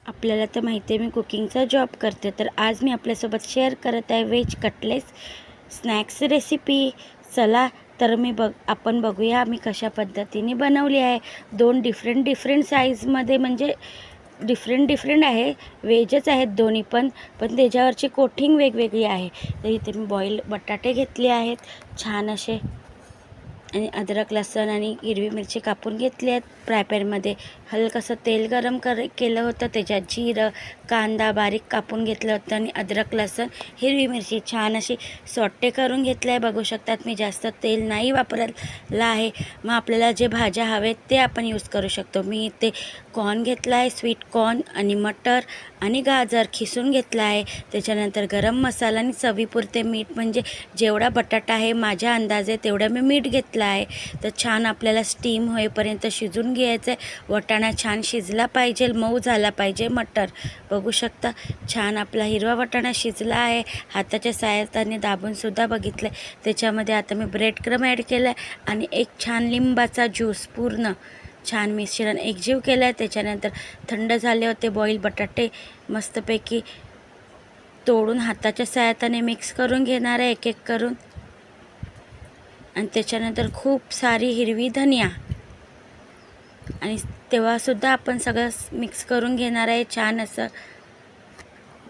आपल्याला तर माहिती आहे मी कुकिंगचा जॉब करते, तर आज मी आपल्यासोबत शेअर करत आहे व्हेज कटलेट्स स्नॅक्स रेसिपी. चला तर आपण बघूया मी कशा पद्धतीने बनवली आहे. दोन डिफरंट साईजमध्ये, म्हणजे डिफरंट आहे, व्हेजच आहेत दोन्ही पण त्याच्यावरची कोटिंग वेगवेगळी आहे. तर इथे मी बॉईल बटाटे घेतले आहेत छान असे, आणि अद्रक लसूण आणि हिरवी मिरची कापून घेतली आहेत. फ्राय पॅनमध्ये हलकंसं तेल गरम केलं होतं, त्याच्यात जिरं कांदा बारीक कापून घेतलं होतं आणि अद्रक लसूण हिरवी मिरची छान अशी सॉटे करून घेतलं आहे. बघू शकतात मी जास्त तेल नाही वापरलं आहे. मग आपल्याला जे भाज्या हवेत ते आपण यूज करू शकतो. मी इथे कॉर्न घेतला आहे, स्वीट कॉर्न आणि मटर आणि गाजर खिसून घेतला आहे. त्याच्यानंतर गरम मसाला आणि चवीपुरते मीठ, म्हणजे जेवढा बटाटा आहे माझ्या अंदाजे तेवढं मी मीठ घेतलं आहे. तर छान आपल्याला स्टीम होईपर्यंत शिजून घ्यायचं आहे. वाटाणा छान शिजला पाहिजे, मऊ झाला पाहिजे. मटर बघू शकता छान आपला हिरवा वाटाणा शिजला आहे. हाताच्या साहाय्याने दाबूनसुद्धा बघितलं. त्याच्यामध्ये आता मी ब्रेड क्रम ॲड केला आहे आणि एक छान लिंबाचा ज्यूस पूर्ण छान मिश्रण एकजीव केलं आहे. त्याच्यानंतर थंड झाले होते बॉईल बटाटे मस्तपैकी तोडून हाताच्या साहाय्याने मिक्स करून घेणार आहे एक एक करून. आणि त्याच्यानंतर खूप सारी हिरवी धनिया, आणि तेव्हासुद्धा आपण सगळं मिक्स करून घेणार आहे छान असं.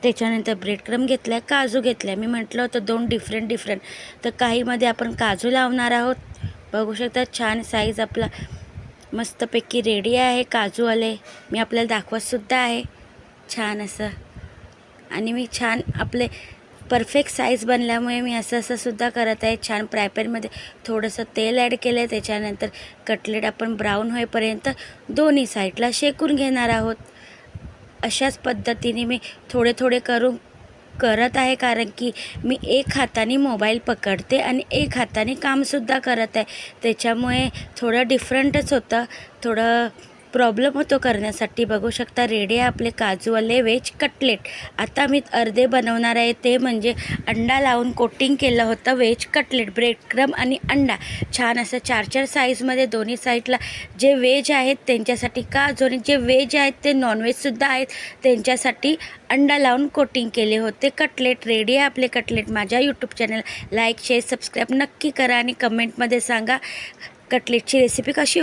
त्याच्यानंतर ब्रेड क्रम घेतला आहे, काजू घेतला आहे. मी म्हटलं होतं दोन डिफरंट, तर काहीमध्ये आपण काजू लावणार आहोत. बघू शकता छान साईज आपला मस्तपैकी रेडी आहे. काजू आले मी आपल्याला दाखवतसुद्धा आहे छान असं. आणि मी छान आपले परफेक्ट साईज बनल्यामुळे मी असं सुद्धा करत आहे. छान फ्राय पॅनमध्ये थोडंसं तेल ॲड केलं आहे. त्याच्यानंतर कटलेट आपण ब्राऊन होईपर्यंत दोन्ही साईडला शेकून घेणार आहोत. अशाच पद्धतीने मी थोडे करत आहे, कारण की मी एक हाताने मोबाईल पकडते आणि एक हाताने कामसुद्धा करत आहे. त्याच्यामुळे थोडं डिफरंटच होतं, थोडं प्रॉब्लेम होतो करण्यासाठी. बघू शकता रेडी आहे आपले काजूवाले व्हेज कटलेट. आता मी अर्धे बनवणार आहे, ते म्हणजे अंडा लावून कोटिंग केलं होतं व्हेज कटलेट. ब्रेड क्रम आणि अंडा छान असं 4 साईजमध्ये दोन्ही साईडला. जे व्हेज आहेत त्यांच्यासाठी काजू, आणि जे व्हेज आहेत ते नॉनव्हेजसुद्धा आहेत त्यांच्यासाठी अंडा लावून कोटिंग केले होते कटलेट. रेडी आहे आपले कटलेट. माझ्या YouTube channel like share subscribe नक्की करा आणि कमेंटमध्ये सांगा कटलेटची रेसिपी कशी